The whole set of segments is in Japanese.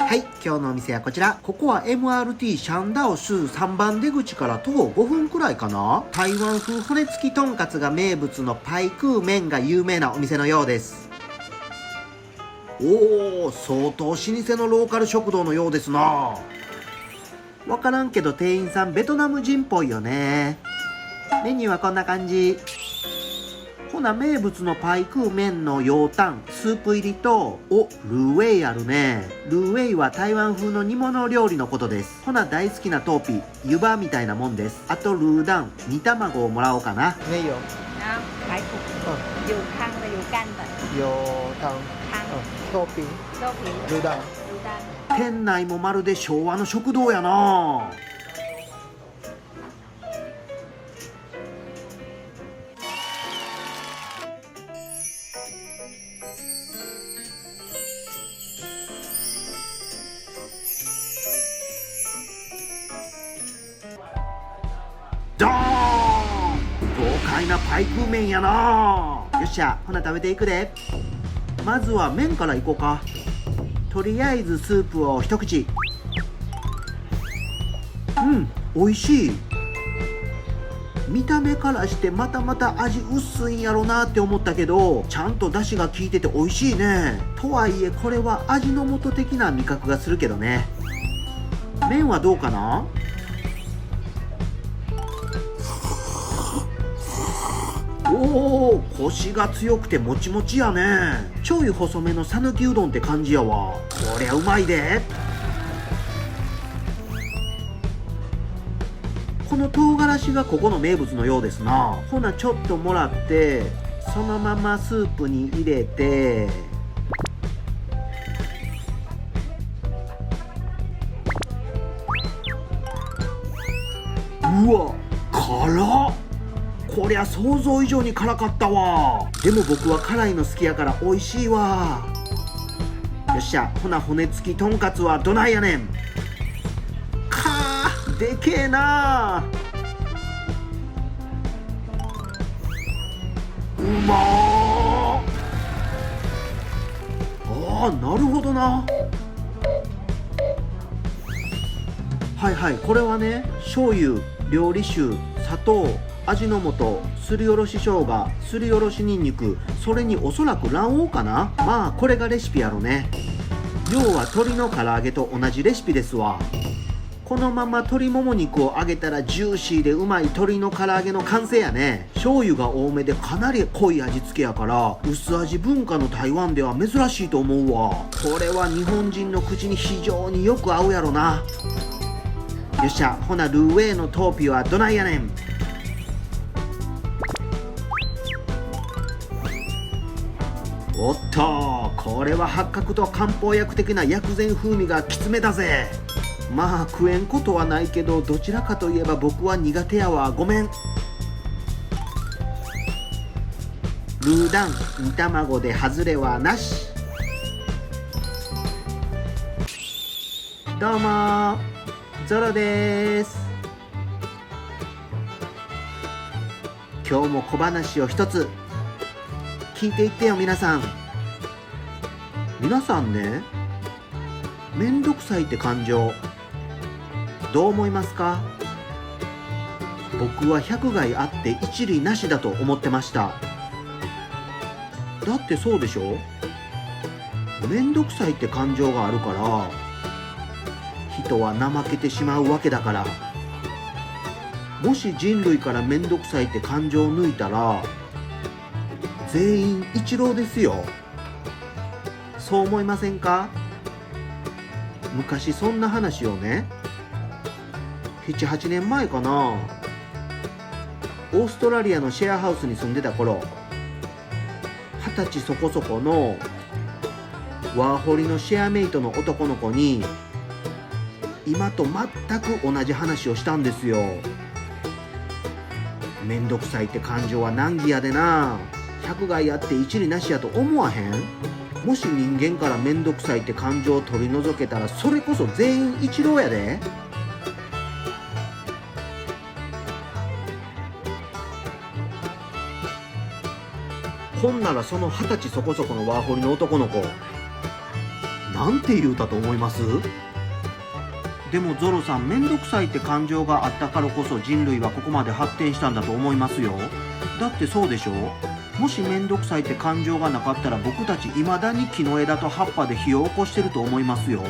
はい、今日のお店はこちら。ここは MRT シャンダオ市3番出口から徒歩5分くらいかな。台湾風骨付きとんかつが名物のパイクー麺が有名なお店のようです。おー、相当老舗のローカル食堂のようですな。わからんけど店員さんベトナム人っぽいよね。メニューはこんな感じ。ほな、名物のパイクー麺の羊タンスープ入りと、ルーウェイあるね。ルーウェイは台湾風の煮物料理のことです。ほな、大好きなトーピ湯葉みたいなもんです。あとルーダン煮卵をもらおうかな。没有，然后排骨嗯，有汤的有干的有汤，汤豆皮、豆皮卤蛋。卤蛋。店内もまるで昭和の食堂やな。ドーン、豪快なパイクー麺やな。よっしゃ、ほな食べていくで。まずは麺からいこうか。とりあえずスープを一口。美味しい。見た目からしてまた味薄いんやろなって思ったけど、ちゃんと出汁が効いてて美味しいね。とはいえこれは味の素的な味覚がするけどね。麺はどうかな。おー、コシが強くてもちもちやね。ちょい細めの讃岐うどんって感じやわ。こりゃうまいで。この唐辛子がここの名物のようですな。ほな、ちょっともらってそのままスープに入れて、うわ、辛っ。こりゃ想像以上に辛かったわ。でも僕は辛いの好きやから美味しいわ。よっしゃ、ほな骨付きとんかつはどないやねん。かー、でけえな。うまー。あー、なるほどな。はいはい、これはね、醤油、料理酒、砂糖、味の素、すりおろし生姜、すりおろしにんにく、それにおそらく卵黄かな。まあこれがレシピやろね。要は鶏の唐揚げと同じレシピですわ。このまま鶏もも肉を揚げたらジューシーでうまい鶏の唐揚げの完成やね。醤油が多めでかなり濃い味付けやから、薄味文化の台湾では珍しいと思うわ。これは日本人の口に非常によく合うやろな。よっしゃ、ほなルーウェイのトーピはどないやねん。おっと、これは八角と漢方薬的な薬膳風味がきつめだぜ。まあ食えんことはないけど、どちらかといえば僕は苦手やわ。ごめん。ルーダン煮卵で外れはなし。どうもゾロです。今日も小話を一つ聞いていってよ。皆さんね、めんどくさいって感情どう思いますか？僕は百害あって一理なしだと思ってました。だってそうでしょ。めんどくさいって感情があるから人は怠けてしまうわけだから。もし人類からめんどくさいって感情を抜いたら全員一郎ですよ。そう思いませんか？昔そんな話をね、7、8年前かな、オーストラリアのシェアハウスに住んでた頃、20歳そこそこのワーホリのシェアメイトの男の子に今と全く同じ話をしたんですよ。めんどくさいって感情は難儀やでな。百害あって一理なしやと思わへん？もし人間からめんどくさいって感情を取り除けたら、それこそ全員一郎やで。ほんならその20歳そこそこのワーホリの男の子、なんて言うたと思います？でもゾロさん、めんどくさいって感情があったからこそ人類はここまで発展したんだと思いますよ。だってそうでしょ？もしめんどくさいって感情がなかったら僕たち未だに木の枝と葉っぱで火を起こしてると思いますよ。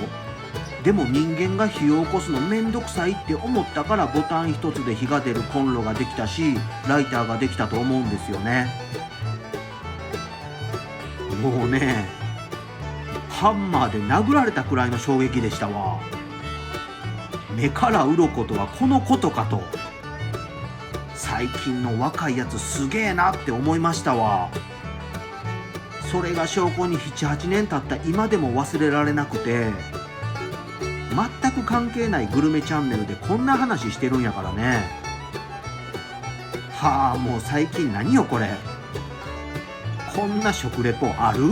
でも人間が火を起こすのめんどくさいって思ったからボタン一つで火が出るコンロができたし、ライターができたと思うんですよね。もうね、ハンマーで殴られたくらいの衝撃でしたわ。目から鱗とはこのことかと。最近の若いやつすげえなって思いましたわ。それが証拠に7、8年経った今でも忘れられなくて、全く関係ないグルメチャンネルでこんな話してるんやからね。はあ、もう最近何よこれ。こんな食レポある？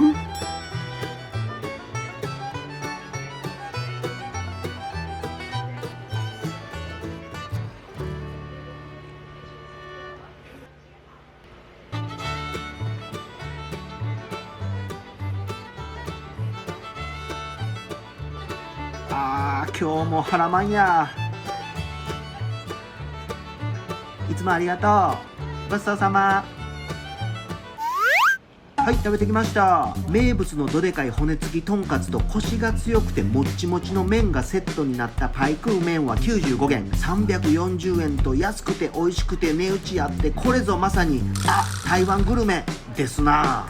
今日も腹まんや。いつもありがとう。ごちそうさま。はい、食べてきました。名物のどでかい骨付きとんかつとコシが強くてもっちもちの麺がセットになったパイクー麺は95元340円と安くて美味しくて値打ちあって、これぞまさに台湾グルメですな。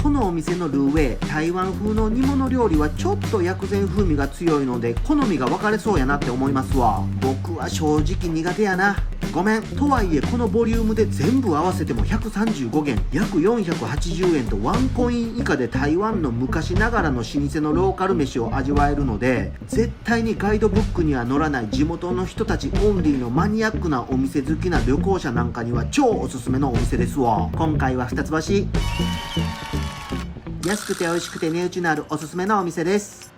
このお店のルーウェイ、台湾風の煮物料理はちょっと薬膳風味が強いので好みが分かれそうやなって思いますわ。僕は正直苦手やな。ごめん。とはいえこのボリュームで全部合わせても135元約480円とワンコイン以下で台湾の昔ながらの老舗のローカル飯を味わえるので、絶対にガイドブックには載らない地元の人たちオンリーのマニアックなお店好きな旅行者なんかには超おすすめのお店ですわ。今回は二つ星。安くて美味しくて値打ちのあるおすすめのお店です。